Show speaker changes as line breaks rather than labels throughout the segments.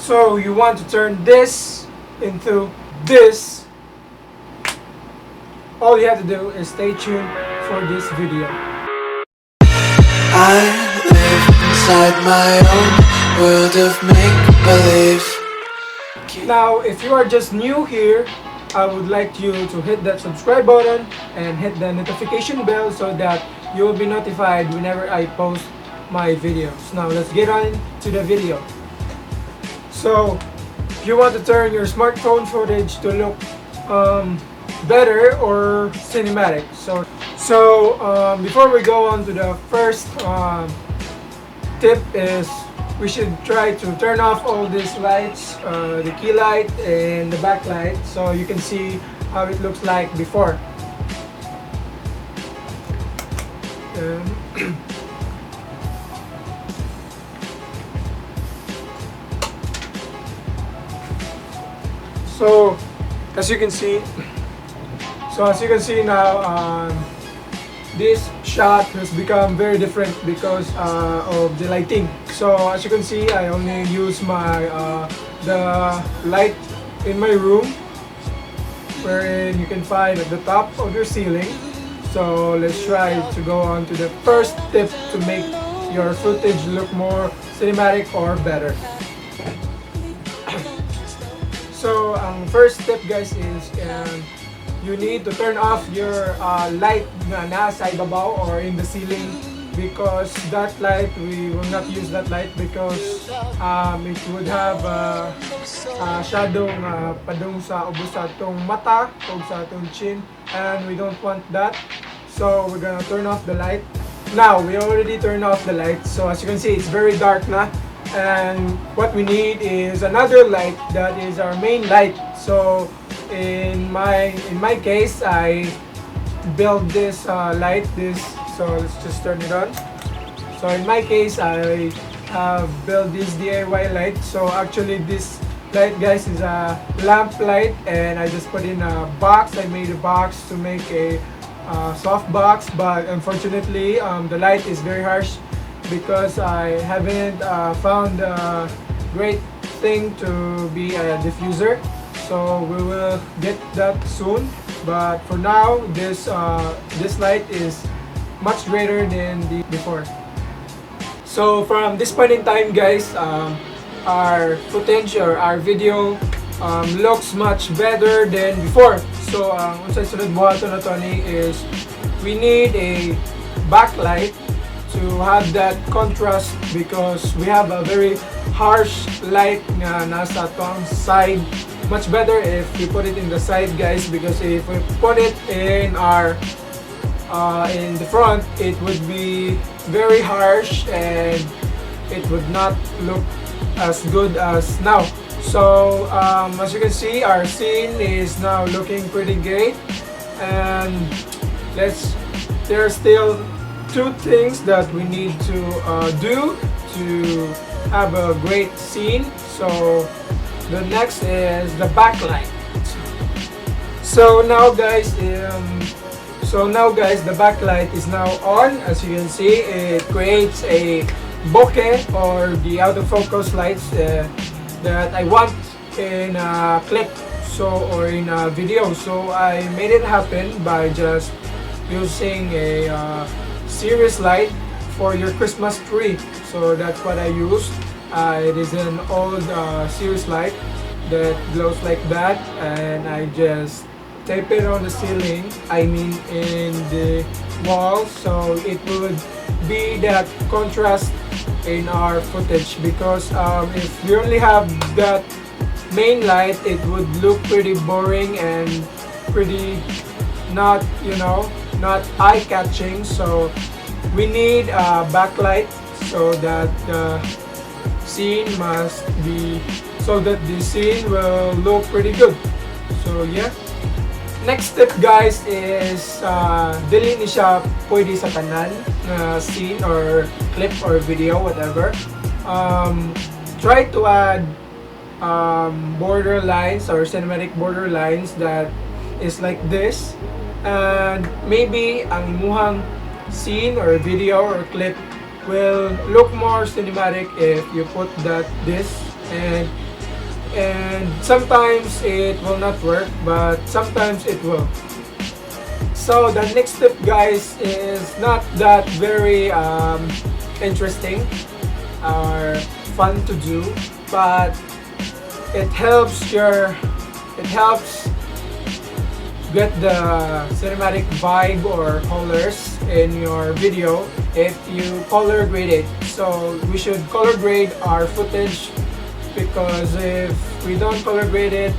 So you want to turn this into this. All you have to do is stay tuned for this video.
I live inside my own world of make-believe.
Now, if you are just new here, I would like you to hit that subscribe button and hit the notification bell so that you will be notified whenever I post my videos. Now, let's get on to the video. So, if you want to turn your smartphone footage to look better or cinematic, so before we go on to the first tip is we should try to turn off all these lights, the key light and the backlight, so you can see how it looks like before. So as you can see now, this shot has become very different because of the lighting. So as you can see, I only use my the light in my room, wherein you can find at the top of your ceiling. So let's try to go on to the first tip to make your footage look more cinematic or better. So ang first tip guys is you need to turn off your light na nasa ibabaw or in the ceiling, because that light, we will not use that light because it would have shadow padung sa ubos sa atong mata o sa atong chin, and we don't want that. So we're gonna turn off the light. Now we already turned off the light, so as you can see it's very dark na, and what we need is another light that is our main light. So in my case, I built this light, so let's just turn it on. So in my case, I have built this DIY light. So actually this light guys is a lamp light, and I just put in a box. I made a box to make a soft box, but unfortunately the light is very harsh because I haven't found a great thing to be a diffuser. So we will get that soon, but for now this light is much greater than the before. So from this point in time guys, our footage or our video looks much better than before. So unsay sunod buhaton na Tony is we need a backlight to have that contrast, because we have a very harsh light na nasa tong side. Much better if we put it in the side guys, because if we put it in our in the front, it would be very harsh and it would not look as good as now. So as you can see, our scene is now looking pretty great, and there are still two things that we need to do to have a great scene. So the next is the backlight. So now guys, the backlight is now on. As you can see, it creates a bokeh or the out of focus lights that I want in a clip, or in a video. So I made it happen by just using a series light for your Christmas tree. So that's what I used. It is an old series light that glows like that, and I just tape it on the ceiling, in the wall, so it would be that contrast in our footage, because if we only have that main light, it would look pretty boring and pretty not eye-catching. So we need a backlight so that the scene will look pretty good. So yeah. Next tip guys is dili ni siya pwede sa tanan na scene or clip or video, whatever. Try to add border lines or cinematic border lines that is like this, and maybe ang imuhang scene or video or clip will look more cinematic if you put this, and and sometimes it will not work, but sometimes it will. So the next tip, guys, is not that very interesting or fun to do, but it helps get the cinematic vibe or colors in your video if you color grade it. So we should color grade our footage, because if we don't color grade it,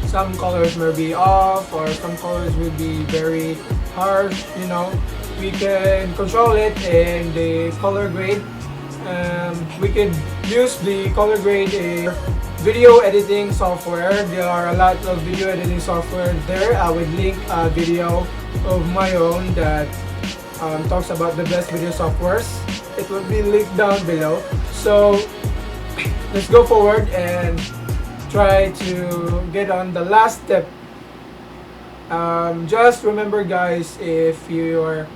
some colors may be off or some colors will be very harsh. We can control it in the color grade. We could use the color grade in video editing software. There are a lot of video editing software there. I would link a video of my own that talks about the best video softwares. It will be linked down below. So let's go forward and try to get on the last step. Just remember, guys, if you're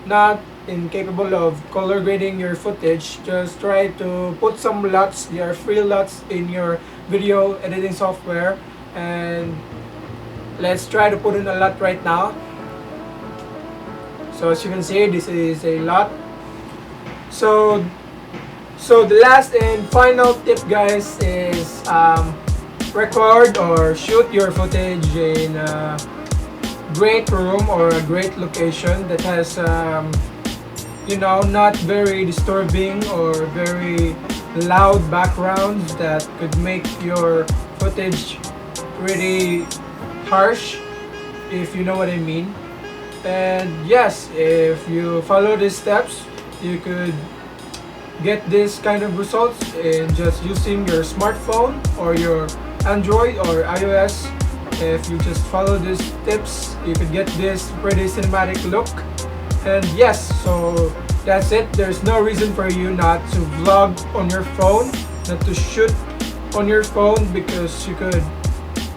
not incapable of color grading your footage, just try to put some LUTs. There are free LUTs in your video editing software, and let's try to put in a LUT right now. So as you can see, this is a LUT. So the last and final tip, guys, is record or shoot your footage in a great room or a great location that has not very disturbing or very loud backgrounds that could make your footage pretty harsh, if you know what I mean. And yes, if you follow these steps, you could get this kind of results in just using your smartphone or your Android or iOS. If you just follow these tips, you could get this pretty cinematic look. And yes, so that's it. There's no reason for you not to vlog on your phone, not to shoot on your phone, because you could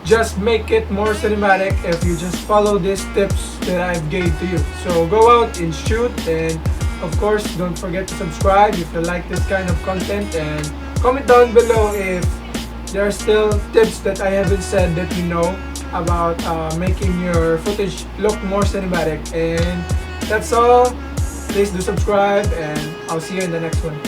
just make it more cinematic if you just follow these tips that I've gave to you. So go out and shoot, and of course don't forget to subscribe if you like this kind of content, and comment down below if there are still tips that I haven't said that you know about making your footage look more cinematic. And that's all. Please do subscribe, and I'll see you in the next one.